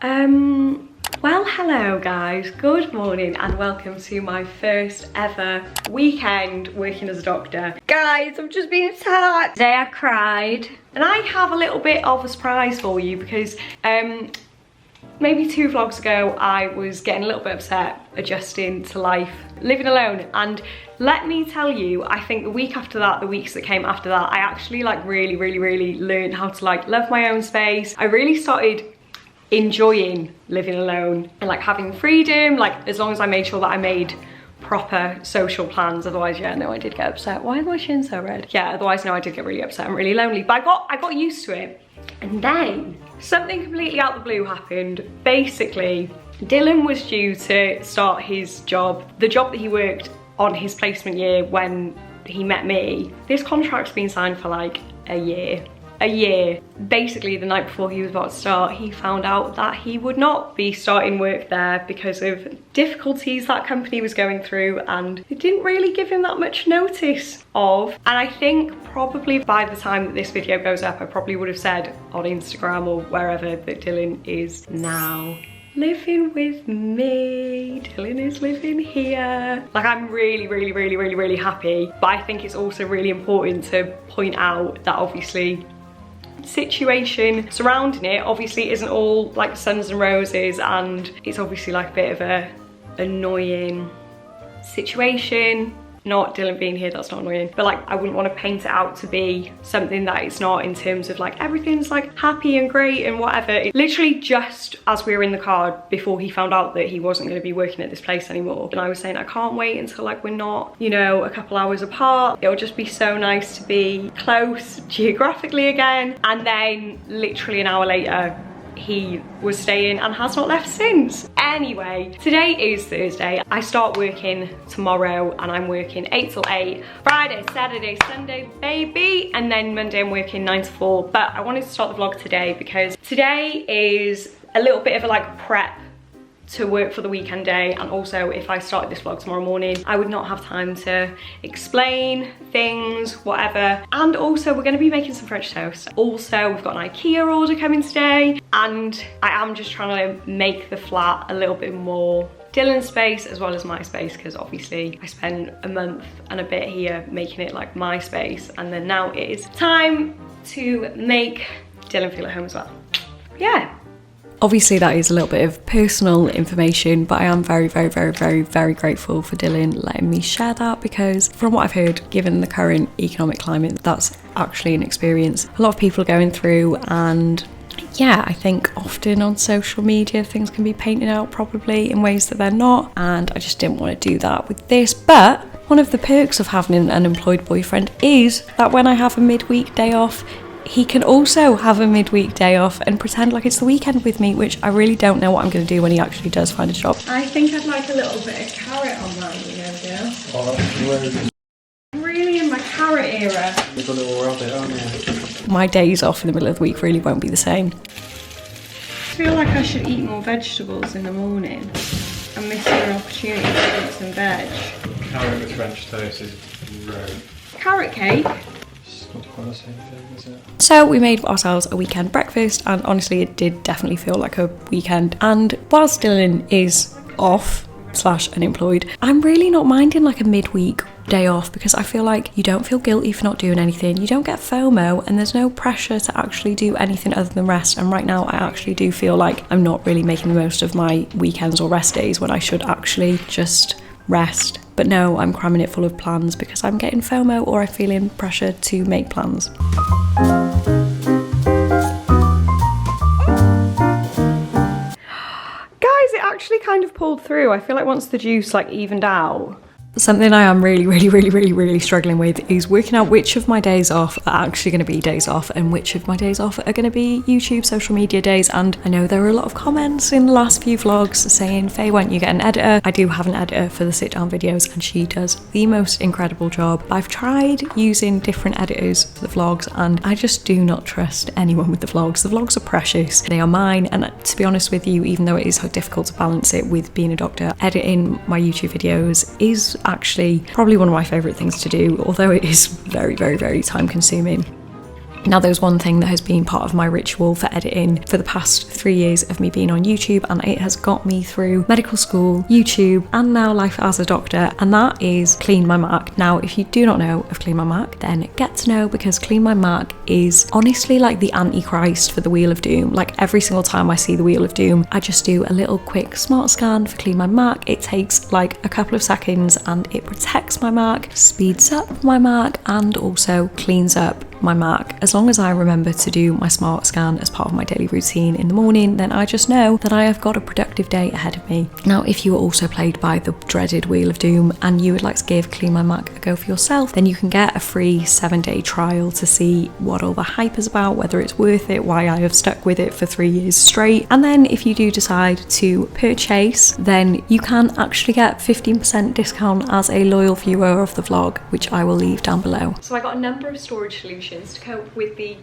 Well, hello guys, good morning and welcome to my first ever weekend working as a doctor. Guys, I've just been attacked. Today I cried and I have a little bit of a surprise for you because maybe 2 vlogs ago I was getting a little bit upset adjusting to life, living alone, and let me tell you, I think the week after that, the weeks that came after that, I actually like really learned how to like love my own space. I really started enjoying living alone and like having freedom, like as long as I made sure that I made proper social plans. Otherwise, yeah, no, I did get upset. Why is my shin so red? Yeah, otherwise, no, I did get really upset and really lonely, but I got used to it. And then something completely out of the blue happened. Basically, Dylan was due to start his job, the job that he worked on his placement year when he met me. This contract's been signed for like a year. Basically, the night before he was about to start, he found out that he would not be starting work there because of difficulties that company was going through, and it didn't really give him that much notice of. And I think probably by the time that this video goes up, I probably would have said on Instagram or wherever that Dylan is now living with me. Dylan is living here. Like, I'm really happy, but I think it's also really important to point out that obviously situation surrounding it obviously isn't all like suns and roses, and it's obviously like a bit of a annoying situation. Not Dylan being here, that's not annoying, but like I wouldn't want to paint it out to be something that it's not, in terms of like everything's like happy and great and whatever. It literally just as we were in the car before he found out that he wasn't going to be working at this place anymore, and I was saying I can't wait until like we're not, you know, a couple hours apart. It'll just be so nice to be close geographically again. And then literally an hour later he was staying and has not left since. Anyway, today is Thursday. I start working tomorrow and I'm working 8 till 8, Friday, Saturday, Sunday, baby. And then Monday I'm working 9 to 4. But I wanted to start the vlog today because today is a little bit of a like prep to work for the weekend day, and also if I started this vlog tomorrow morning I would not have time to explain things, whatever. And also we're going to be making some French toast. Also we've got an IKEA order coming today, and I am just trying to make the flat a little bit more Dylan's space as well as my space, because obviously I spent a month and a bit here making it like my space, and then now it is time to make Dylan feel at home as well. Yeah. Obviously that is a little bit of personal information, but I am very grateful for Dylan letting me share that, because from what I've heard, given the current economic climate, that's actually an experience a lot of people are going through. And yeah, I think often on social media things can be painted out probably in ways that they're not, and I just didn't want to do that with this. But one of the perks of having an unemployed boyfriend is that when I have a midweek day off, he can also have a midweek day off and pretend like it's the weekend with me, which I really don't know what I'm going to do when he actually does find a job. I think I'd like a little bit of carrot on mine, you know, girl. Oh, I'm really in my carrot era. You've got a little rabbit, aren't you? My days off in the middle of the week really won't be the same. I feel like I should eat more vegetables in the morning. I'm missing an opportunity to eat some veg. Carrot with French toast is great. Carrot cake? Not quite the same thing, is it? So we made ourselves a weekend breakfast, and honestly it did definitely feel like a weekend. And whilst Dylan is off / unemployed, I'm really not minding like a midweek day off, because I feel like you don't feel guilty for not doing anything, you don't get FOMO, and there's no pressure to actually do anything other than rest. And right now I actually do feel like I'm not really making the most of my weekends or rest days when I should actually just rest. But no, I'm cramming it full of plans because I'm getting FOMO or I'm feeling pressure to make plans. Guys, it actually kind of pulled through. I feel like once the juice like evened out, Something I am really struggling with is working out which of my days off are actually going to be days off and which of my days off are going to be YouTube social media days. And I know there were a lot of comments in the last few vlogs saying, Faye, why don't you get an editor? I do have an editor for the sit down videos and she does the most incredible job. I've tried using different editors for the vlogs and I just do not trust anyone with the vlogs. The vlogs are precious, they are mine, and to be honest with you, even though it is so difficult to balance it with being a doctor, editing my YouTube videos is actually probably one of my favourite things to do, although it is very time consuming. Now there's one thing that has been part of my ritual for editing for the past 3 years of me being on YouTube, and it has got me through medical school, YouTube, and now life as a doctor, and that is Clean My Mac. Now if you do not know of Clean My Mac, then get to know, because Clean My Mac is honestly like the antichrist for the Wheel of Doom. Like every single time I see the Wheel of Doom, I just do a little quick smart scan for Clean My Mac. It takes like a couple of seconds and it protects my Mac, speeds up my Mac, and also cleans up my Mac. As long as I remember to do my smart scan as part of my daily routine in the morning, then I just know that I have got a productive day ahead of me. Now if you are also plagued by the dreaded Wheel of Doom and you would like to give Clean My Mac a go for yourself, then you can get a free 7-day trial to see what all the hype is about, whether it's worth it, why I have stuck with it for 3 years straight. And then if you do decide to purchase, then you can actually get 15% discount as a loyal viewer of the vlog, which I will leave down below. So I got a number of storage solutions to cope with the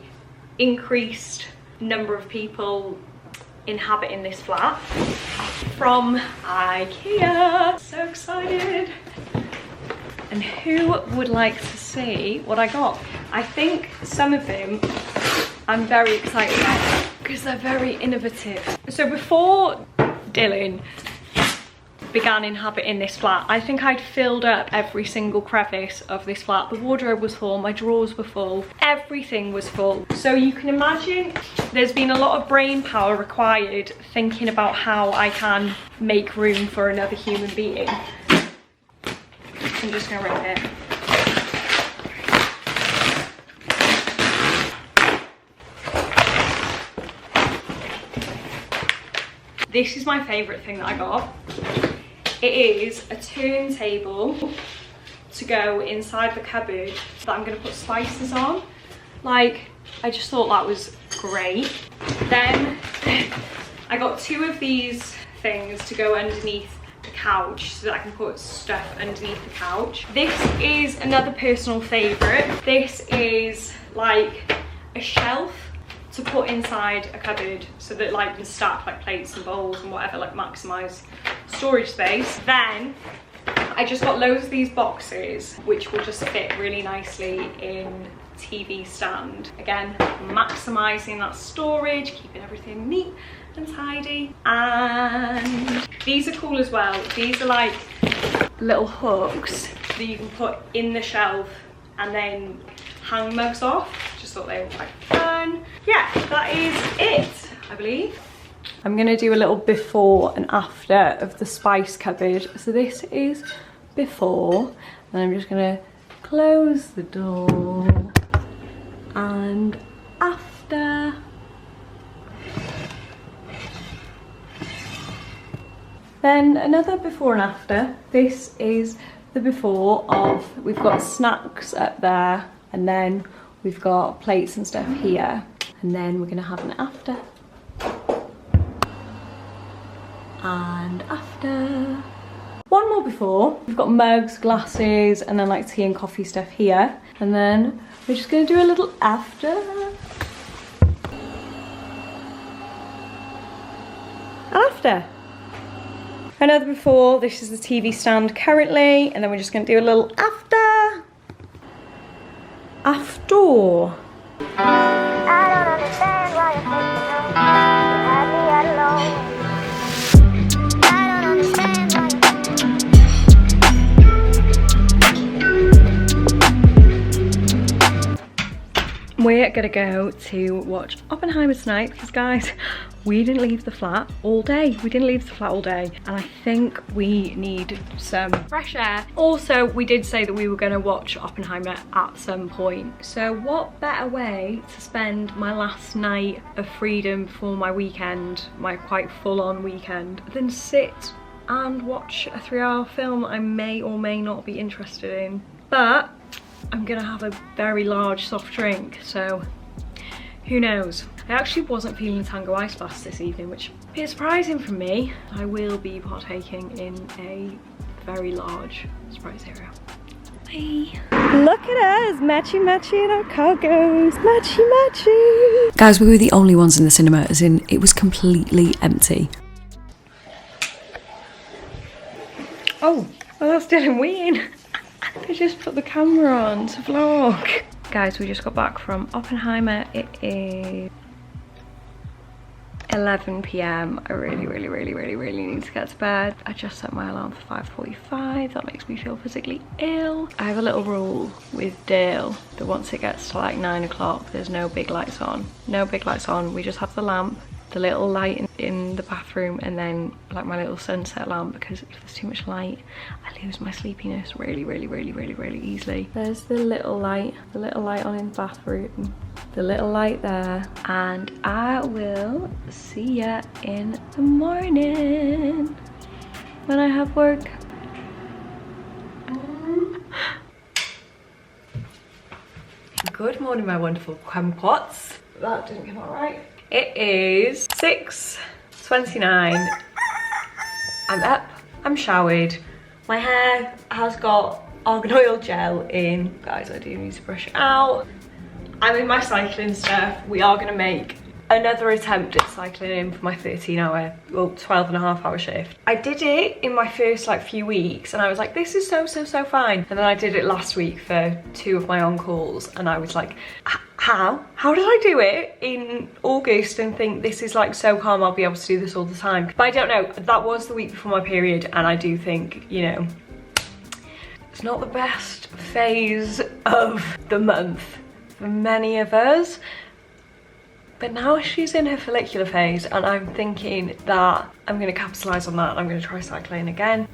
increased number of people inhabiting this flat from IKEA. So excited. And who would like to see what I got? I think some of them I'm very excited about because they're very innovative. So before Dylan began inhabiting this flat, I think I'd filled up every single crevice of this flat. The wardrobe was full, my drawers were full, everything was full. So you can imagine there's been a lot of brain power required thinking about how I can make room for another human being. I'm just gonna rip it. This is my favourite thing that I got. It is a turntable to go inside the cupboard that I'm going to put spices on. Like, I just thought that was great. Then I got 2 of these things to go underneath the couch so that I can put stuff underneath the couch. This is another personal favourite. This is like a shelf to put inside a cupboard so that like you can stack like plates and bowls and whatever, like maximise storage space. Then I just got loads of these boxes which will just fit really nicely in TV stand. Again, maximising that storage, keeping everything neat and tidy. And these are cool as well. These are like little hooks that you can put in the shelf and then hang most off. Just thought they were quite fun. Yeah, that is it, I believe. I'm gonna do a little before and after of the spice cupboard. So this is before, and I'm just gonna close the door. And after. Then another before and after. This is the before of, we've got snacks up there, and then we've got plates and stuff here, and then we're gonna have an after. And after. One more before. We've got mugs, glasses, and then like tea and coffee stuff here. And then we're just gonna do a little after. After. Another before, this is the TV stand currently, and then we're just gonna do a little after. After. I don't understand why you're thinking of me. You had me at alone. I don't understand why you're... We're gonna go to watch Oppenheimer tonight because, guys, we didn't leave the flat all day. We didn't leave the flat all day, and I think we need some fresh air. Also, we did say that we were going to watch Oppenheimer at some point. So what better way to spend my last night of freedom before my weekend, my quite full-on weekend, than sit and watch a 3-hour film I may or may not be interested in. But I'm gonna have a very large soft drink, so who knows. I actually wasn't feeling Tango Ice Blast this evening, which is a bit surprising for me. I will be partaking in a very large Sprite Zero. Bye. Look at us, matchy in our cargos, matchy. Guys, we were the only ones in the cinema, as in it was completely empty. Oh, well that's Dylan Ween. They just put the camera on to vlog. Guys, we just got back from Oppenheimer. It is 11 p.m. I really need to get to bed. I just set my alarm for 5:45. That makes me feel physically ill. I have a little rule with Dale that once it gets to like 9 o'clock, there's no big lights on. No big lights on. We just have the lamp, the little light in the bathroom, and then like my little sunset lamp, because if there's too much light, I lose my sleepiness really easily. There's the little light on in the bathroom, the little light there, and I will see ya in the morning when I have work. Good morning, my wonderful kumquats. That didn't come out right. It is 6:29. I'm up, I'm showered. My hair has got argan oil gel in. Guys, I do need to brush it out. I'm in my cycling stuff. We are gonna make another attempt at cycling in for my 13-hour, well, 12.5-hour shift. I did it in my first like few weeks and I was like, this is so fine. And then I did it last week for 2 of my on-calls and I was like, how did I do it in August and think this is like so calm, I'll be able to do this all the time? But I don't know, that was the week before my period, and I do think, you know, it's not the best phase of the month for many of us. But now she's in her follicular phase and I'm thinking that I'm going to capitalise on that and I'm going to try cycling again.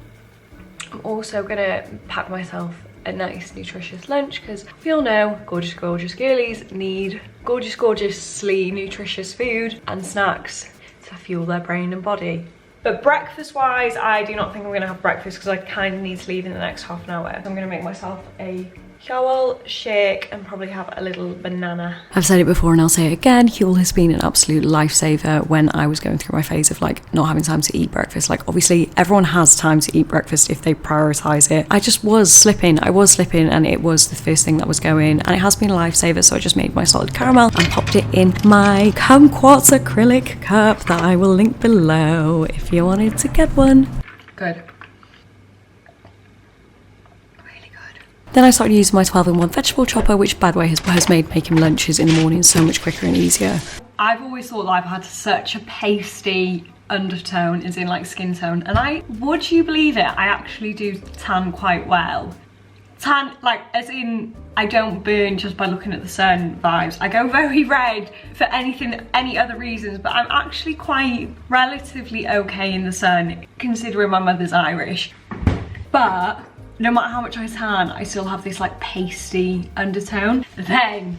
I'm also going to pack myself a nice nutritious lunch because we all know gorgeous girlies need gorgeously nutritious food and snacks to fuel their brain and body. But breakfast wise, I do not think I'm going to have breakfast because I kind of need to leave in the next half an hour. I'm going to make myself a Huel shake and probably have a little banana. I've said it before and I'll say it again, Huel has been an absolute lifesaver when I was going through my phase of like not having time to eat breakfast. Like obviously everyone has time to eat breakfast if they prioritise it. I just was slipping, and it was the first thing that was going, and it has been a lifesaver, so I just made my salted caramel and popped it in my kumquats acrylic cup that I will link below if you wanted to get one. Good. Then I started using my 12-in-1 vegetable chopper, which by the way has made making lunches in the morning so much quicker and easier. I've always thought that I've had such a pasty undertone, as in like skin tone, and would you believe it, I actually do tan quite well. Tan, like as in I don't burn just by looking at the sun vibes. I go very red for any other reasons, but I'm actually quite relatively okay in the sun considering my mother's Irish. But no matter how much I tan, I still have this like pasty undertone. Then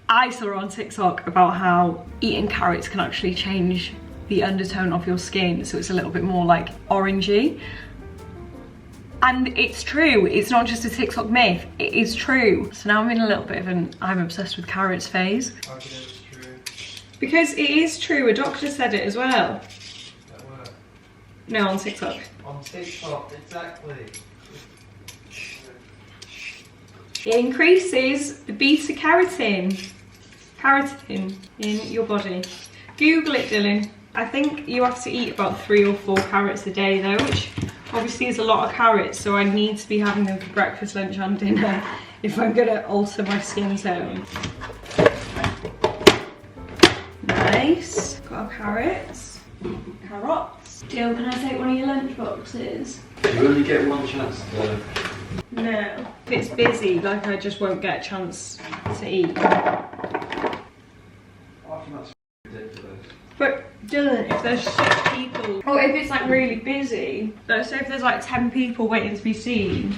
I saw on TikTok about how eating carrots can actually change the undertone of your skin, so it's a little bit more like orangey. And it's true, it's not just a TikTok myth, it is true. So now I'm in a little bit of an I'm obsessed with carrots phase. How do you know it's true? Because it is true, a doctor said it as well. At work? No, on TikTok. On TikTok, exactly. It increases the beta carotene in your body. Google it, Dylan. I think you have to eat about 3 or 4 carrots a day though, which obviously is a lot of carrots, so I need to be having them for breakfast, lunch and dinner if I'm gonna alter my skin tone. Nice. Got our carrots. Carrots. Jill, can I take one of your lunch boxes? You only get one chance to... No. If it's busy, like I just won't get a chance to eat. I think that's ridiculous. But Dylan, if there's 6 people, or if it's like really busy, let's say if there's like 10 people waiting to be seen,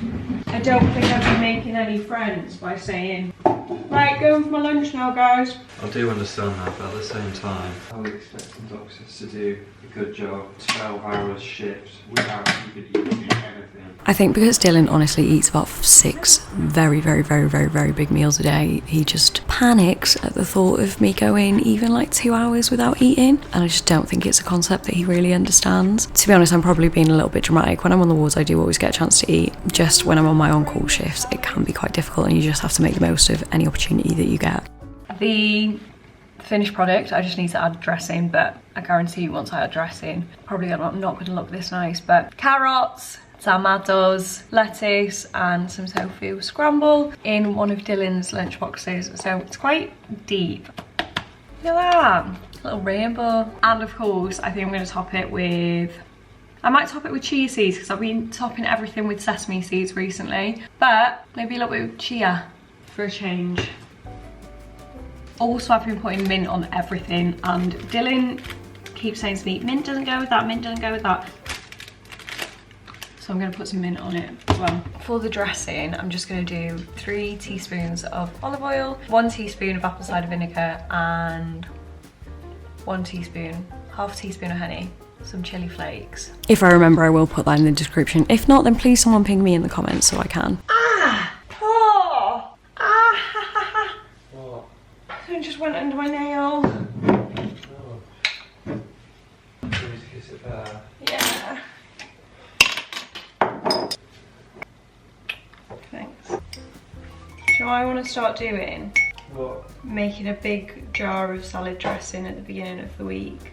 I don't think I'd be making any friends by saying, right, going for my lunch now, guys. I do understand that, but at the same time, I would expect some doctors to do a good job. 12-hour shifts without even eating anything. I think because Dylan honestly eats about 6 very big meals a day, he just panics at the thought of me going even like 2 hours without eating, and I just don't think it's a concept that he really understands. To be honest, I'm probably being a little bit dramatic. When I'm on the wards, I do always get a chance to eat. Just when I'm on my on-call shifts, it can be quite difficult and you just have to make the most of any opportunity that you get. The finished product. I just need to add dressing, but I guarantee you once I add dressing, probably not gonna look this nice, but carrots, tomatoes, lettuce, and some tofu scramble in one of Dylan's lunch boxes. So it's quite deep. Look at that, little rainbow. And of course, I think I'm gonna top it with, I might top it with chia seeds because I've been topping everything with sesame seeds recently, but maybe a little bit of chia for a change. Also, I've been putting mint on everything, and Dylan keeps saying to me, mint doesn't go with that, mint doesn't go with that. So I'm gonna put some mint on it as well. For the dressing, I'm just gonna do 3 teaspoons of olive oil, 1 teaspoon of apple cider vinegar, and 1 teaspoon, half teaspoon of honey, some chili flakes. If I remember, I will put that in the description. If not, then please someone ping me in the comments so I can. It just went under my nail. Oh. Kiss it there. Yeah. Thanks. So I want to start doing? What? Making a big jar of salad dressing at the beginning of the week.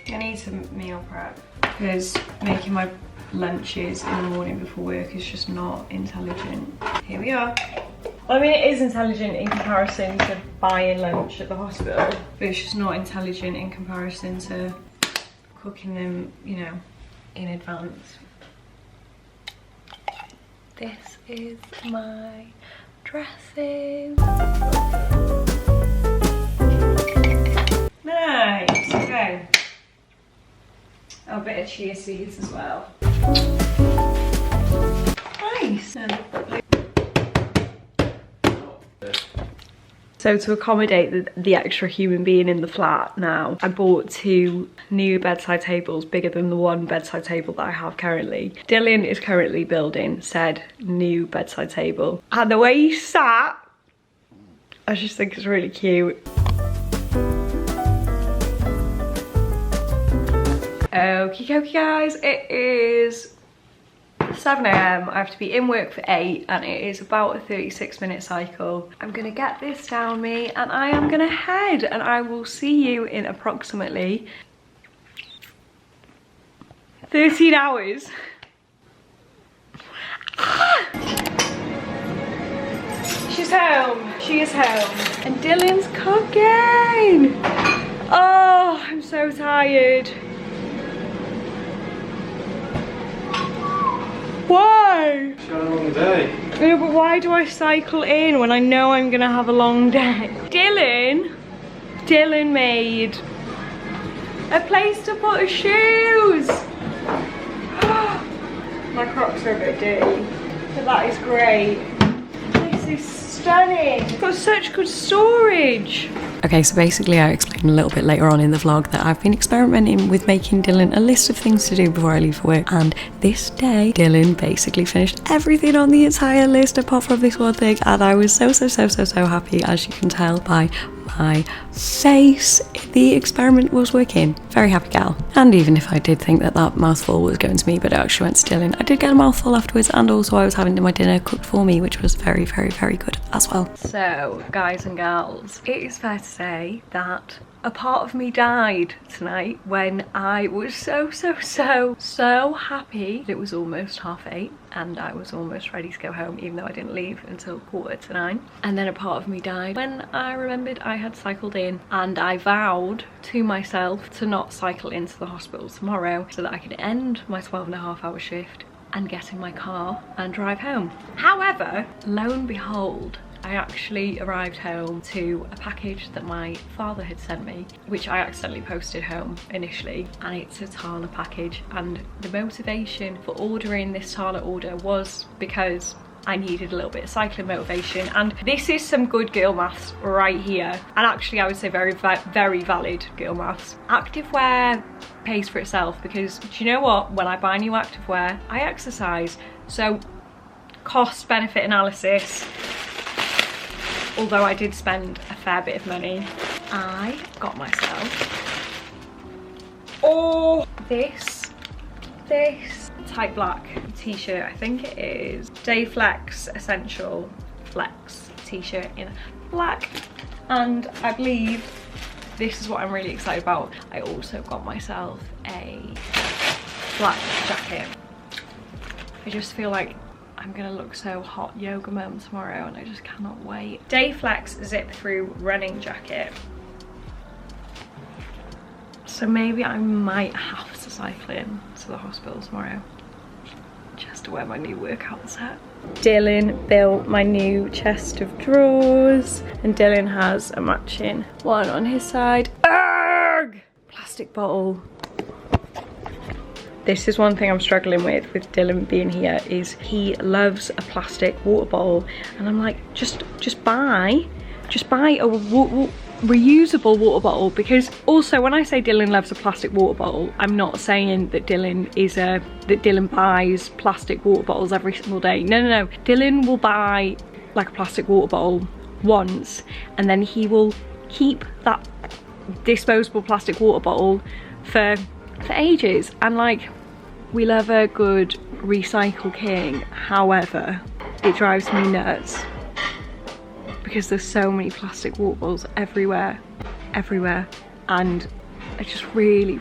I need some meal prep because making my lunches in the morning before work is just not intelligent. Here we are. I mean, it is intelligent in comparison to buying lunch at the hospital, but it's just not intelligent in comparison to cooking them, you know, in advance. This is my dressing. Nice, okay. A bit of chia seeds as well. Nice. So to accommodate the extra human being in the flat now, I bought 2 new bedside tables bigger than the 1 bedside table that I have currently. Dylan is currently building said new bedside table. And the way he sat, I just think it's really cute. Okie dokie guys, it is 7 AM. I have to be in work for 8 and it is about a 36-minute cycle. I'm gonna get this down me and I am gonna head, and I will see you in approximately 13 hours. She's home, she is home. And Dylan's cooking. Oh, I'm so tired. Why? It's got a long day. Yeah, but why do I cycle in when I know I'm gonna have a long day? Dylan made a place to put his shoes. My Crocs are a bit dirty, but that is great. This is stunning. It's got such good storage. Okay, so basically I explained a little bit later on in the vlog that I've been experimenting with making Dylan a list of things to do before I leave for work, and this day Dylan basically finished everything on the entire list apart from this one thing, and I was so happy, as you can tell by my face. The experiment was working. Very happy gal. And even if I did think that that mouthful was going to me but it actually went to Dylan, I did get a mouthful afterwards, and also I was having my dinner cooked for me, which was very good as well. So guys and gals, it is fair to say that a part of me died tonight when I was so happy that it was almost 8:30 and I was almost ready to go home, even though I didn't leave until 9:15. And then a part of me died when I remembered I had cycled in, and I vowed to myself to not cycle into the hospital tomorrow so that I could end my 12.5-hour shift and get in my car and drive home. However, lo and behold, I actually arrived home to a package that my father had sent me, which I accidentally posted home initially, and it's a Tala package. And the motivation for ordering this Tala order was because I needed a little bit of cycling motivation, and this is some good girl maths right here, and actually I would say very valid girl maths. Activewear pays for itself, because do you know what, when I buy new activewear I exercise, so cost benefit analysis, although I did spend a fair bit of money, I got myself this tight black t-shirt. I think it is Day Flex Essential Flex t-shirt in black, and I believe this is what I'm really excited about. I also got myself a black jacket. I just feel like I'm gonna look so hot yoga mum tomorrow and I just cannot wait. Dayflex zip through running jacket. So maybe I might have to cycle in to the hospital tomorrow just to wear my new workout set. Dylan built my new chest of drawers and Dylan has a matching one on his side. Arrgh! Plastic bottle. This is one thing I'm struggling with Dylan being here, is he loves a plastic water bottle and I'm like, just buy a reusable water bottle. Because also when I say Dylan loves a plastic water bottle, I'm not saying that Dylan buys plastic water bottles every single day. No. Dylan will buy like a plastic water bottle once and then he will keep that disposable plastic water bottle for ages. And like, we love a good recycle king. However, it drives me nuts because there's so many plastic water bottles everywhere, and I just really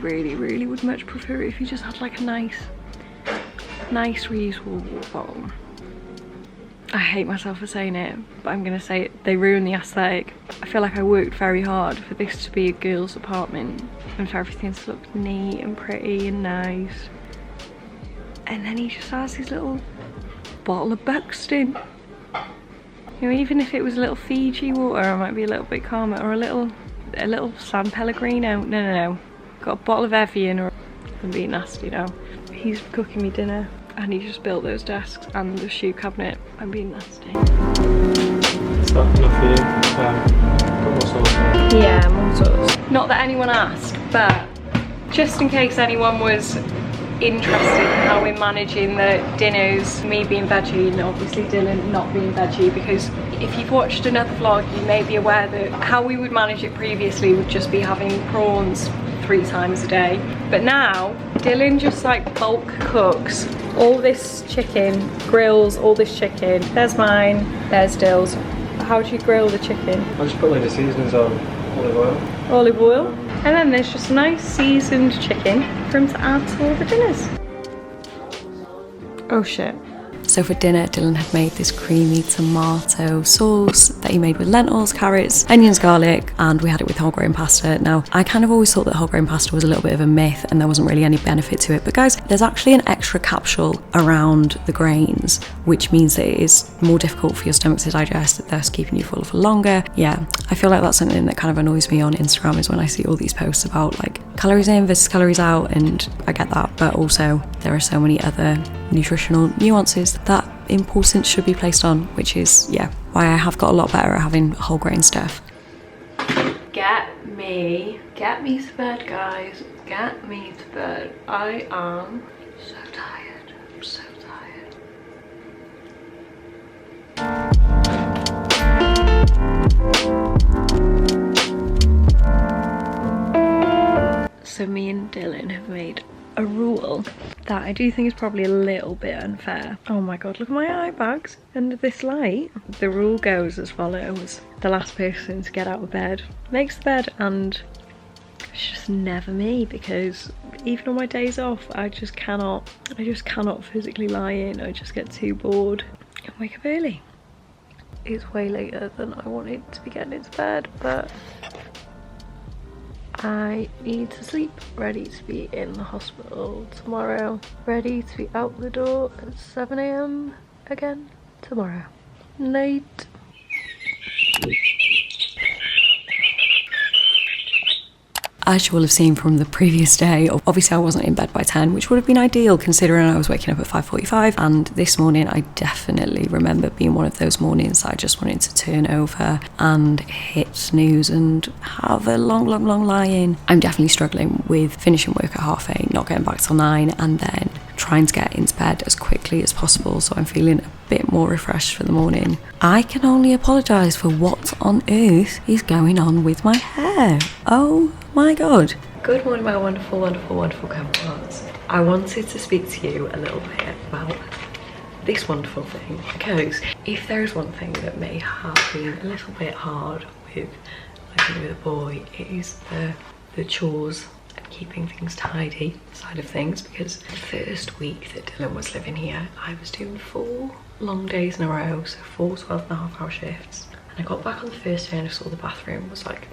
would much prefer it if you just had like a nice reusable water bottle. I hate myself for saying it, but I'm gonna say it. They ruin the aesthetic. I feel like I worked very hard for this to be a girl's apartment and for everything to look neat and pretty and nice. And then he just has his little bottle of Buxton. You know, even if it was a little Fiji water, I might be a little bit calmer, or a little San Pellegrino. No. Got a bottle of Evian, or I'm being nasty now. He's cooking me dinner and he just built those desks and the shoe cabinet. I'm being nasty. Is that enough for you? Got more sauce? Yeah, more sauce. Not that anyone asked, but just in case anyone was interested in how we're managing the dinners, me being veggie and obviously Dylan not being veggie, because if you've watched another vlog you may be aware that how we would manage it previously would just be having prawns 3 times a day, but now Dylan just like bulk cooks all this chicken, grills all this chicken. There's mine, there's Dill's. How do you grill the chicken? I just put like the seasonings on, olive oil. Olive oil. And then there's just nice seasoned chicken for him to add to all the dinners. Oh shit. So for dinner, Dylan had made this creamy tomato sauce that he made with lentils, carrots, onions, garlic, and we had it with whole grain pasta. Now, I kind of always thought that whole grain pasta was a little bit of a myth and there wasn't really any benefit to it. But guys, there's actually an extra capsule around the grains, which means that it is more difficult for your stomach to digest, thus keeping you full for longer. Yeah, I feel like that's something that kind of annoys me on Instagram, is when I see all these posts about like calories in versus calories out, and I get that, but also there are so many other nutritional nuances that importance should be placed on, which is, yeah, why I have got a lot better at having whole grain stuff. Get me to bed, guys. Get me to bed. I am so tired. I'm so tired. So me and Dylan have made a rule that I do think is probably a little bit unfair. Oh my god, look at my eye bags under this light. The rule goes as follows: the last person to get out of bed makes the bed, and it's just never me, because even on my days off I just cannot physically lie in. I just get too bored and wake up early. It's way later than I wanted to be getting into bed, but I need to sleep, ready to be in the hospital tomorrow, ready to be out the door at 7 AM again tomorrow. Night. As you will have seen from the previous day, obviously I wasn't in bed by 10, which would have been ideal considering I was waking up at 5:45. And this morning I definitely remember being one of those mornings that I just wanted to turn over and hit snooze and have a long lie in. I'm definitely struggling with finishing work at 8:30, not getting back till 9, and then trying to get into bed as quickly as possible, so I'm feeling a bit more refreshed for the morning. I can only apologise for what on earth is going on with my hair. Oh my god. Good morning, my wonderful counterparts. I wanted to speak to you a little bit about this wonderful thing, because if there is one thing that may have been a little bit hard with I do with a boy is the chores and keeping things tidy side of things, because the first week that Dylan was living here, I was doing 4 long days in a row, so 4 12.5-hour shifts. And I got back on the first day and I saw the bathroom was like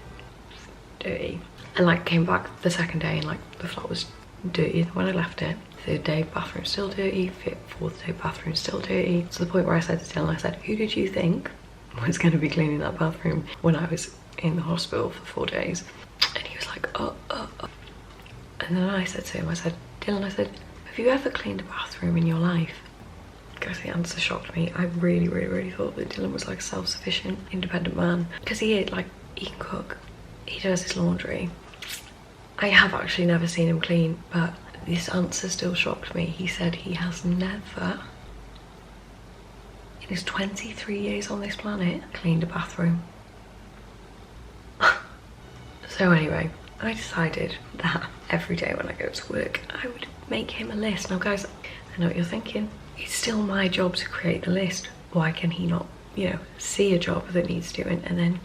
dirty. And like came back the second day and like the flat was dirty when I left it. Third day, bathroom still dirty. Fourth day, bathroom still dirty. To the point where I said to Dylan, I said, who did you think was going to be cleaning that bathroom when I was in the hospital for 4 days? And he was like, oh. And then I said to him, I said, Dylan, I said, have you ever cleaned a bathroom in your life? Because the answer shocked me. I really thought that Dylan was like a self-sufficient, independent man. Because he can cook, he does his laundry. I have actually never seen him clean, but this answer still shocked me. He said he has never, in his 23 years on this planet, cleaned a bathroom. So anyway, I decided that every day when I go to work, I would make him a list. Now guys, I know what you're thinking. It's still my job to create the list. Why can he not, you know, see a job that needs doing and then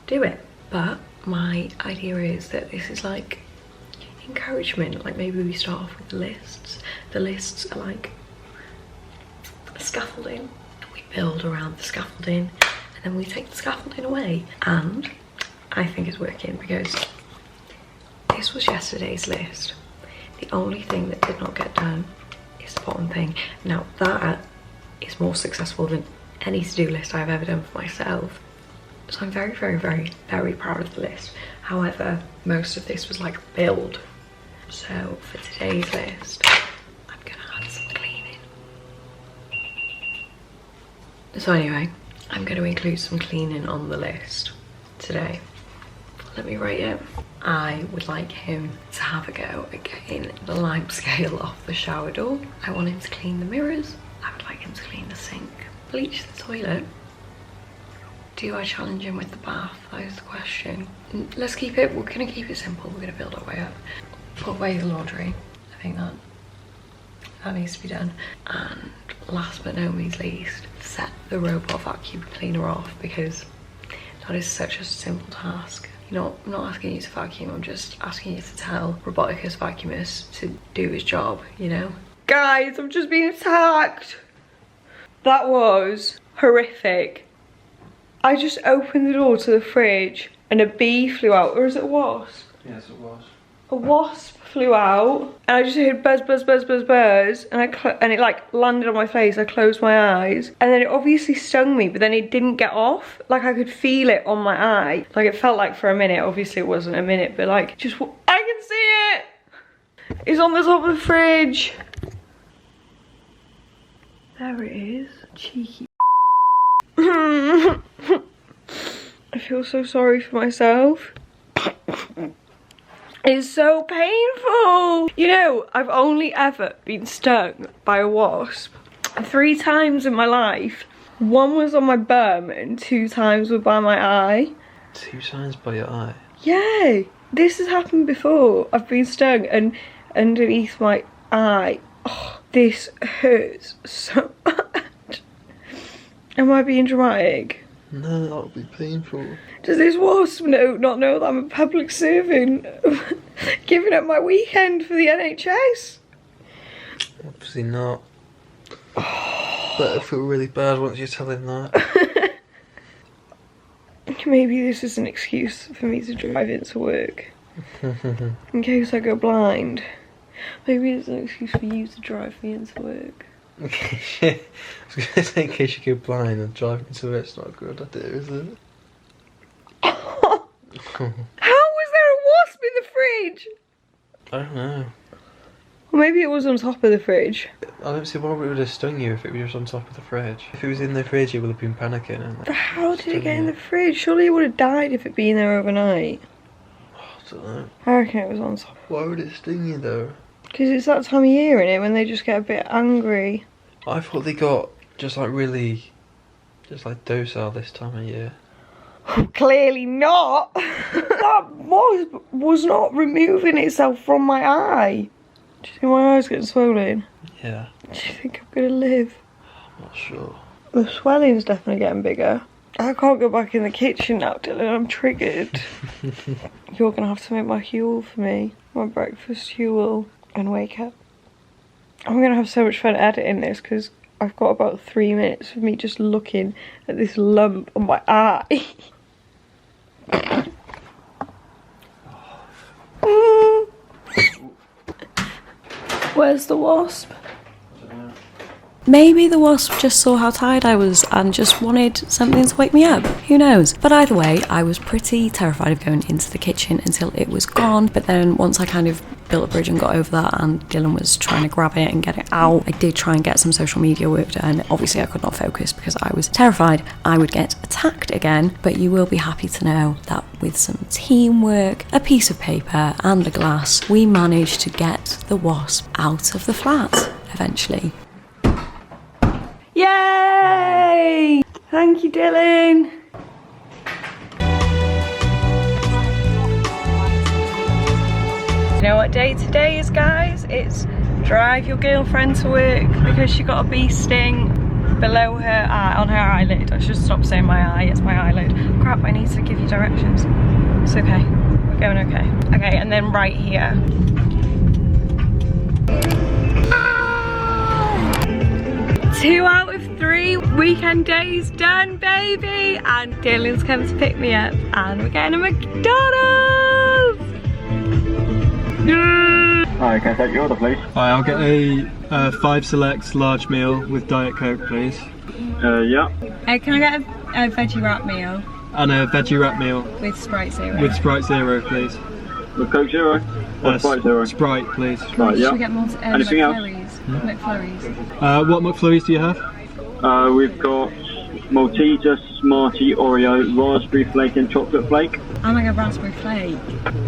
do it? But my idea is that this is like encouragement. Like maybe we start off with the lists. The lists are like scaffolding. We build around the scaffolding and then we take the scaffolding away. And I think it's working because this was yesterday's list. The only thing that did not get done is the bottom thing. Now that is more successful than any to-do list I've ever done for myself. So I'm very proud of the list. However, most of this was like build. So for today's list, I'm gonna add some cleaning. So anyway, I'm gonna include some cleaning on the list today. Let me rate it. I would like him to have a go at getting the lime scale off the shower door. I want him to clean the mirrors. I would like him to clean the sink. Bleach the toilet. Do I challenge him with the bath? That is the question. Let's keep it, we're gonna keep it simple. We're gonna build our way up. Put away the laundry. I think that needs to be done. And last but no means least, set the robot vacuum cleaner off, because that is such a simple task. I'm not asking you to vacuum, I'm just asking you to tell Roboticus Vacuumus to do his job, you know? Guys, I've just been attacked. That was horrific. I just opened the door to the fridge and a bee flew out, or is it a wasp? Yes, it was. A wasp flew out and I just heard buzz and it like landed on my face. I closed my eyes and then it obviously stung me, but then it didn't get off. Like I could feel it on my eye. Like it felt like for a minute. Obviously it wasn't a minute, but like just, I can see it. It's on the top of the fridge. There it is. Cheeky. I feel so sorry for myself. It's so painful. You know, I've only ever been stung by a wasp 3 times in my life. 1 was on my bum and 2 times were by my eye. 2 times by your eye? Yeah, this has happened before. I've been stung and underneath my eye. Oh, this hurts so much. Am I being dramatic? No, that would be painful. Does this wasp not know that I'm a public servant? Giving up my weekend for the NHS? Obviously not. But I feel really bad once you tell him that. Maybe this is an excuse for me to drive into work. In case I go blind. Maybe it's an excuse for you to drive me into work. Okay, I was going to say in case you go blind and driving into it's not a good idea, is it? How was there a wasp in the fridge? I don't know. Or maybe it was on top of the fridge. I don't see why it would have stung you if it was just on top of the fridge. If it was in the fridge, you would have been panicking. And But how did it get in the fridge? Surely it would have died if it'd been there overnight. I don't know. I reckon it was on top. Why would it sting you though? Because it's that time of year, innit, when they just get a bit angry. I thought they got just like really, just like docile this time of year. Clearly not. That wasp was not removing itself from my eye. Do you think my eye's getting swollen? Yeah. Do you think I'm gonna live? I'm not sure. The swelling's definitely getting bigger. I can't go back in the kitchen now, Dylan. I'm triggered. You're gonna have to make my huel for me. My breakfast huel. And wake up. I'm gonna have so much fun editing this because I've got about 3 minutes of me just looking at this lump on my eye. Where's the wasp? Maybe the wasp just saw how tired I was and just wanted something to wake me up. Who knows? But either way, I was pretty terrified of going into the kitchen until it was gone. But then once I kind of built a bridge and got over that and Dylan was trying to grab it and get it out, I did try and get some social media work done. Obviously I could not focus because I was terrified I would get attacked again. But you will be happy to know that with some teamwork, a piece of paper and a glass, we managed to get the wasp out of the flat eventually. Yay! Thank you, Dylan. You know what day today is, guys? It's drive your girlfriend to work because she got a bee sting below her eye, on her eyelid. I should stop saying my eye, it's my eyelid. Crap, I need to give you directions. It's okay, we're going okay. Okay, and then right here. 2 out of 3 weekend days done, baby! And Dylan's come to pick me up and we're getting a McDonald's! Hi, can I take your order, please? Hi, I'll get a 5 select large meal with Diet Coke, please. Yeah. Can I get a veggie wrap meal? And a veggie wrap meal. With Sprite Zero. With Sprite Zero, please. With Coke Zero? Or Sprite Zero? Sprite, please. Right, yeah. Should we get more Anything else? McFlurries. What McFlurries do you have? We've got Malteser, Smartie, Oreo, Raspberry Flake and Chocolate Flake. I'm gonna get raspberry flake.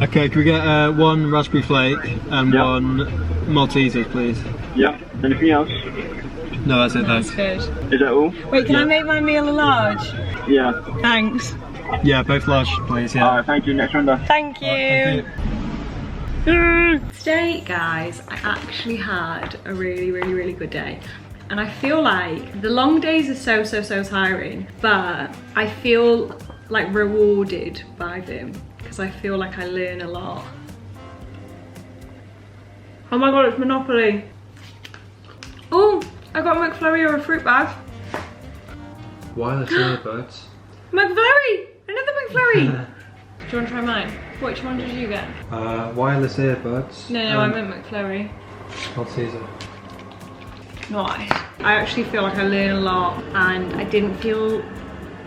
Okay, can we get 1 raspberry flake and Yep. 1 Maltesers, please? Yeah. Anything else? No, that's it, That's thanks. good. Is that all? Wait, can Yeah. I make my meal a large? Yeah. Thanks. Yeah, both large, please, yeah. Alright, thank you. Next render. Thank you. Thank you. Today, guys, I actually had a really good day. And I feel like the long days are so tiring, but I feel like rewarded by them because I feel like I learn a lot. Oh my god, it's Monopoly. Oh, I got a McFlurry or a fruit bag. Wireless earbuds. McFlurry! Another McFlurry! Do you want to try mine? Which one did you get? Wireless earbuds. No, I meant McFlurry. Malteser. Nice. I actually feel like I learn a lot and I didn't feel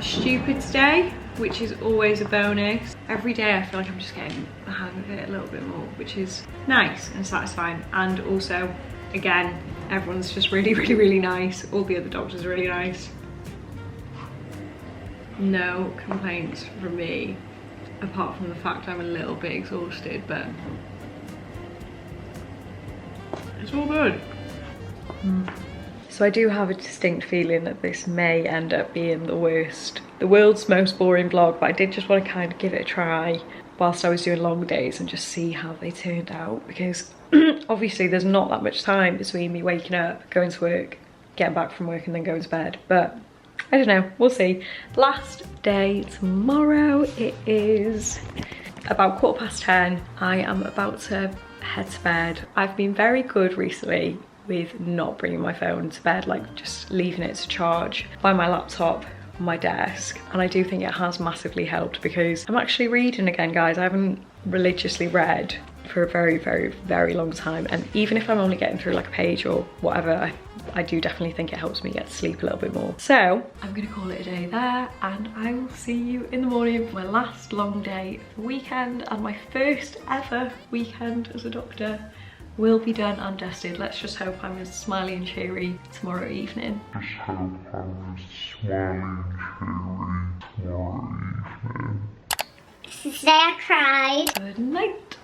stupid today, which is always a bonus. Every day I feel like I'm just getting the hang of it a little bit more, which is nice and satisfying. And also, again, everyone's just really nice. All the other doctors are really nice. No complaints from me, apart from the fact I'm a little bit exhausted, but it's all good. So I do have a distinct feeling that this may end up being the world's most boring vlog, but I did just want to kind of give it a try whilst I was doing long days and just see how they turned out, because obviously there's not that much time between me waking up, going to work, getting back from work and then going to bed, but I don't know, we'll see. Last day tomorrow, it is about 10:15. I am about to head to bed. I've been very good recently with not bringing my phone to bed, like just leaving it to charge by my laptop on my desk, and I do think it has massively helped because I'm actually reading again, guys. I haven't religiously read for a very long time, and even if I'm only getting through like a page or whatever, I do definitely think it helps me get to sleep a little bit more. So I'm gonna call it a day there, and I will see you in the morning for my last long day of the weekend, and my first ever weekend as a doctor will be done and dusted. Let's just hope I'm as smiley and cheery tomorrow evening. Today I cried. Good night.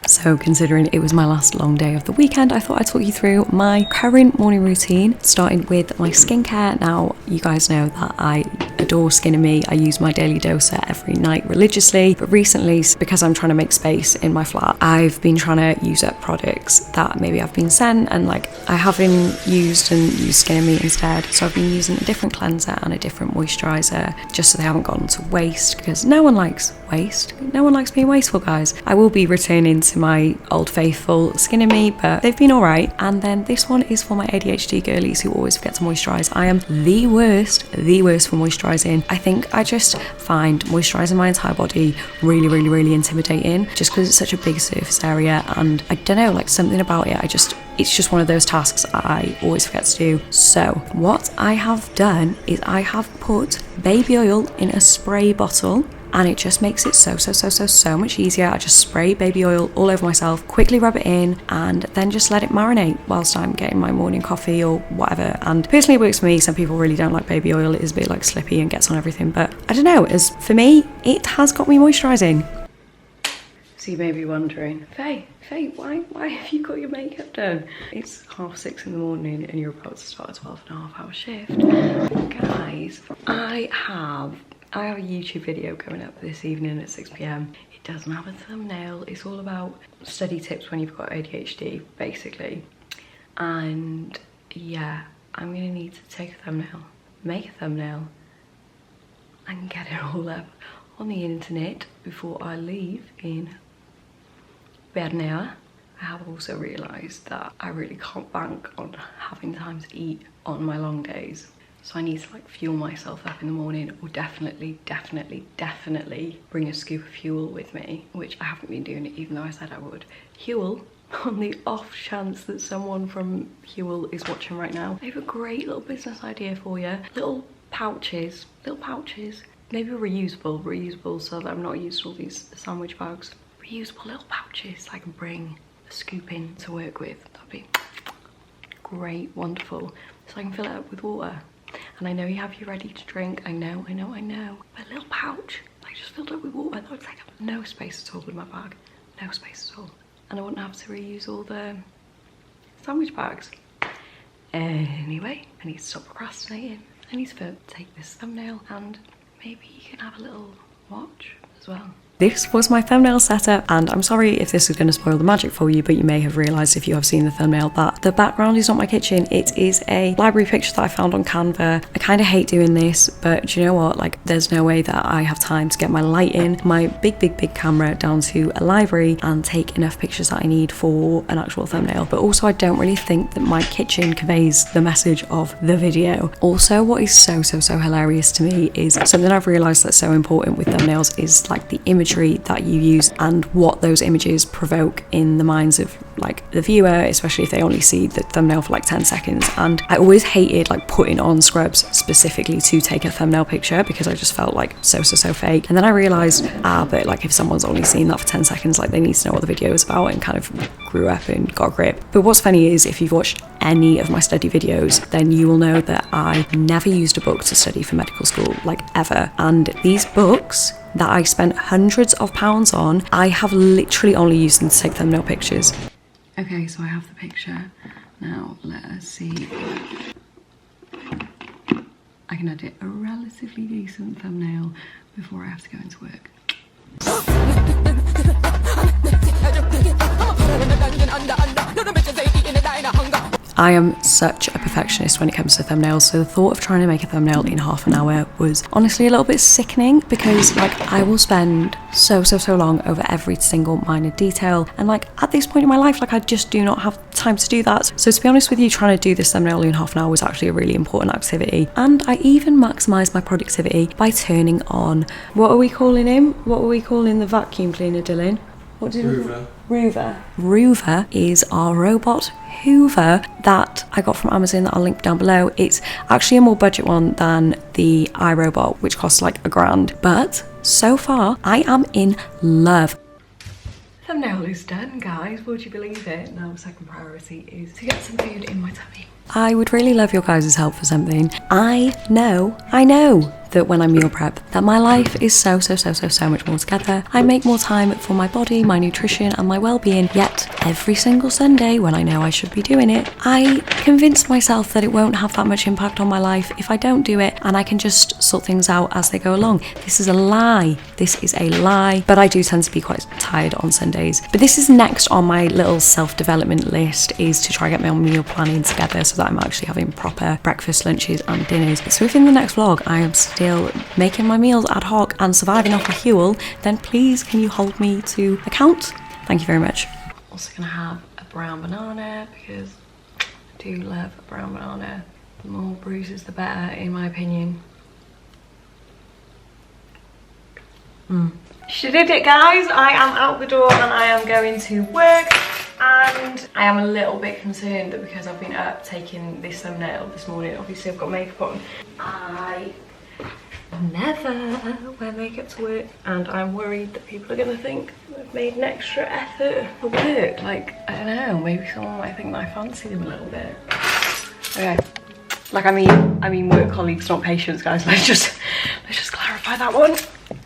So considering it was my last long day of the weekend, I thought I'd talk you through my current morning routine, starting with my skincare. Now, you guys know that I adore Skin & Me. I use my daily doser every night religiously, but recently, because I'm trying to make space in my flat, I've been trying to use up products that maybe I've been sent and like I haven't used and used Skin & Me instead. So I've been using a different cleanser and a different moisturiser just so they haven't gone to waste, because no one likes waste. No one likes being wasteful, guys. I will be returning to my old faithful Skin & Me, but they've been alright. And then this one is for my ADHD girlies who always forget to moisturise. I am the worst for moisturising. I think I just find moisturising my entire body really intimidating, just because it's such a big surface area, and I don't know, like something about it, it's just one of those tasks I always forget to do. So what I have done is I have put baby oil in a spray bottle, and it just makes it so much easier. I just spray baby oil all over myself, quickly rub it in, and then just let it marinate whilst I'm getting my morning coffee or whatever. And personally it works for me. Some people really don't like baby oil. It is a bit like slippy and gets on everything, but I don't know, as for me, it has got me moisturising. So you may be wondering, Faye, why have you got your makeup done? It's 6:30 in the morning and you're about to start a 12.5-hour shift. Guys, I have a YouTube video coming up this evening at 6 p.m. It doesn't have a thumbnail. It's all about study tips when you've got ADHD, basically. And yeah, I'm gonna need to take a thumbnail, make a thumbnail, and get it all up on the internet before I leave in about an hour. I have also realised that I really can't bank on having time to eat on my long days. So I need to like fuel myself up in the morning, or definitely bring a scoop of Huel with me, which I haven't been doing, even though I said I would. Huel, on the off chance that someone from Huel is watching right now, I have a great little business idea for you. Little pouches, maybe reusable, so that I'm not used to all these sandwich bags. Reusable little pouches I can bring a scoop in to work with. That'd be great, wonderful. So I can fill it up with water. And I know you have your ready to drink, I know. But a little pouch, like just filled up with water, that would take up no space at all in my bag. No space at all. And I wouldn't have to reuse all the sandwich bags. Anyway, I need to stop procrastinating. I need to take this thumbnail, and maybe you can have a little watch as well. This was my thumbnail setup, and I'm sorry if this is going to spoil the magic for you, but you may have realised if you have seen the thumbnail that the background is not my kitchen. It is a library picture that I found on Canva. I kind of hate doing this, but do you know what? Like, there's no way that I have time to get my lighting, my big camera down to a library and take enough pictures that I need for an actual thumbnail. But also I don't really think that my kitchen conveys the message of the video. Also, what is so hilarious to me is something I've realised that's so important with thumbnails is like the imagery that you use and what those images provoke in the minds of like the viewer, especially if they only see the thumbnail for like 10 seconds. And I always hated like putting on scrubs specifically to take a thumbnail picture, because I just felt like so fake. And then I realised, but like if someone's only seen that for 10 seconds, like they need to know what the video is about, and kind of grew up and got a grip. But what's funny is if you've watched any of my study videos, then you will know that I never used a book to study for medical school, like ever. And these books that I spent hundreds of pounds on, I have literally only used them to take thumbnail pictures. Okay, so I have the picture. Now let us see. I can edit a relatively decent thumbnail before I have to go into work. I am such a perfectionist when it comes to thumbnails, so the thought of trying to make a thumbnail in half an hour was honestly a little bit sickening, because like I will spend so long over every single minor detail, and like at this point in my life, like I just do not have time to do that. So to be honest with you, trying to do this thumbnail in half an hour was actually a really important activity. And I even maximised my productivity by turning on, what are we calling him? What are we calling the vacuum cleaner, Dylan? What did Rover. Rover is our robot Hoover that I got from Amazon that I'll link down below. It's actually a more budget one than the iRobot, which costs like $1,000. But so far, I am in love. Thumbnail is done, guys. Would you believe it? Now, second priority is to get some food in my tummy. I would really love your guys' help for something. I know that when I meal prep, that my life is so much more together. I make more time for my body, my nutrition and my well-being, yet every single Sunday when I know I should be doing it, I convince myself that it won't have that much impact on my life if I don't do it, and I can just sort things out as they go along. This is a lie. This is a lie. But I do tend to be quite tired on Sundays. But this is next on my little self-development list, is to try and get my own meal planning together so that I'm actually having proper breakfast, lunches and dinners. So if in the next vlog I am still making my meals ad hoc and surviving off a Huel, then please can you hold me to account? Thank you very much. Also gonna have a brown banana because I do love a brown banana. The more bruises the better, in my opinion. She did it, guys. I am out the door and I am going to work, and I am a little bit concerned that because I've been up taking this thumbnail this morning, obviously I've got makeup on, I never wear makeup to work, and I'm worried that people are going to think I've made an extra effort for work. Like, I don't know, maybe someone might think that I fancy them a little bit. Okay, like I mean work colleagues, not patients, guys. Let's just clarify that one.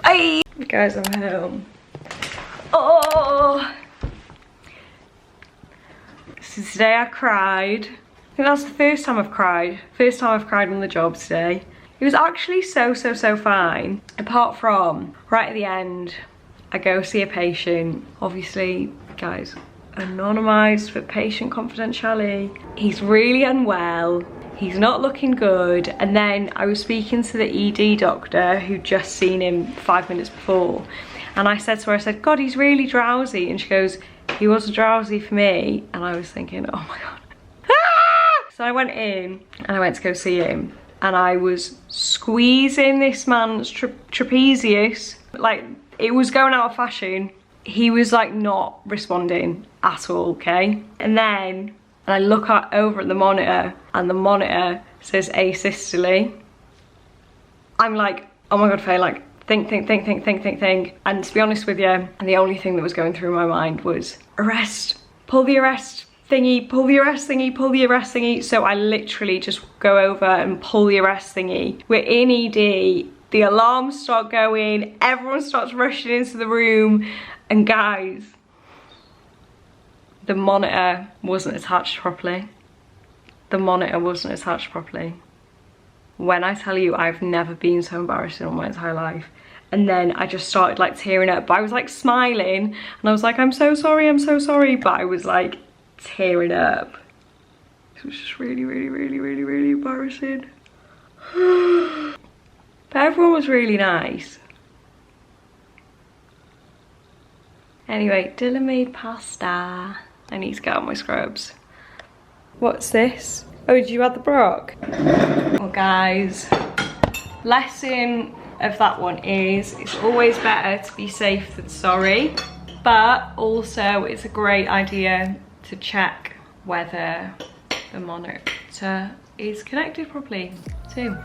Hey guys, I'm home. Oh, so today I cried. I think that's the first time I've cried. First time I've cried on the job today. It was actually so fine, apart from right at the end, I go see a patient. Obviously, guys, anonymised for patient confidentiality. He's really unwell. He's not looking good. And then I was speaking to the ED doctor who'd just seen him 5 minutes before. And I said to her, I said, God, he's really drowsy. And she goes, he wasn't drowsy for me. And I was thinking, oh my God. Ah! So I went in and I went to go see him. And I was squeezing this man's trapezius. Like, it was going out of fashion. He was like not responding at all, okay? And then I look over at the monitor and the monitor says asystole. I'm like, oh my God, Faye, like, think. And to be honest with you, the only thing that was going through my mind was arrest, pull the arrest thingy, pull the arrest thingy, pull the arrest thingy. So I literally just go over and pull the arrest thingy. We're in ED, the alarms start going, everyone starts rushing into the room, and guys, the monitor wasn't attached properly. The monitor wasn't attached properly. When I tell you, I've never been so embarrassed in all my entire life. And then I just started like tearing up, but I was like smiling and I was like, I'm so sorry, but I was like tearing up. It was just really embarrassing. But everyone was really nice. Anyway, Dylan made pasta. I need to get out my scrubs. What's this? Oh, did you add the brock? Well guys, lesson of that one is it's always better to be safe than sorry, but also it's a great idea to check whether the monitor is connected properly too.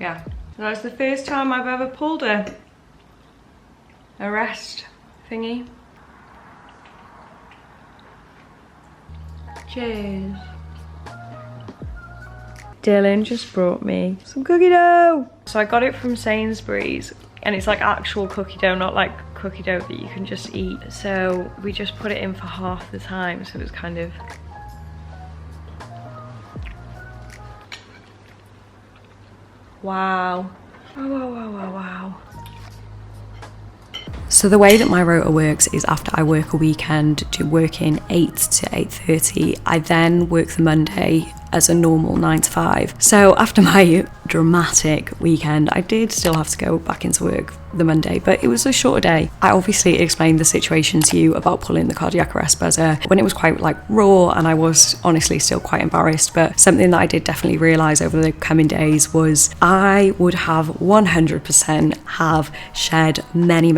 Yeah, that's the first time I've ever pulled a arrest thingy. Cheers. Dylan just brought me some cookie dough. So I got it from Sainsbury's and it's like actual cookie dough, not like cookie dough that you can just eat. So we just put it in for half the time, so it's kind of... Wow. Wow. So the way that my rota works is after I work a weekend, working 8 to 8:30, I then work the Monday as a normal 9 to 5. So after my dramatic weekend, I did still have to go back into work the Monday, but it was a shorter day. I obviously explained the situation to you about pulling the cardiac arrest buzzer when it was quite like raw, and I was honestly still quite embarrassed. But something that I did definitely realise over the coming days was I would have 100% have shed many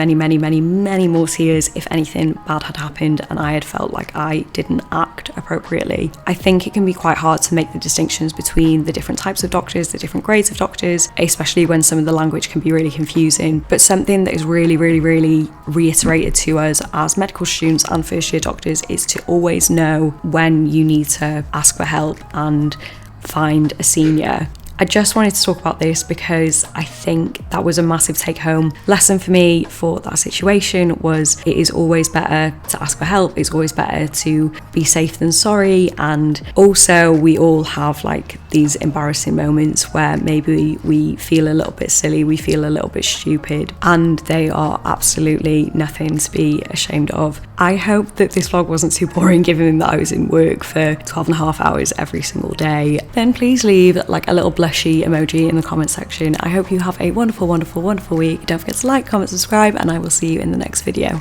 more tears if anything bad had happened and I had felt like I didn't act appropriately. I think it can be quite hard to make the distinctions between the different types of doctors, the different grades of doctors, especially when some of the language can be really confusing. But something that is really reiterated to us as medical students and first year doctors is to always know when you need to ask for help and find a senior. I just wanted to talk about this because I think that was a massive take home lesson for me for that situation. Was it is always better to ask for help, it's always better to be safe than sorry. And also we all have like these embarrassing moments where maybe we feel a little bit silly, we feel a little bit stupid, and they are absolutely nothing to be ashamed of. I hope that this vlog wasn't too boring given that I was in work for 12.5 hours every single day. Then please leave like a little blushy emoji in the comment section. I hope you have a wonderful, wonderful, wonderful week. Don't forget to like, comment, subscribe, and I will see you in the next video.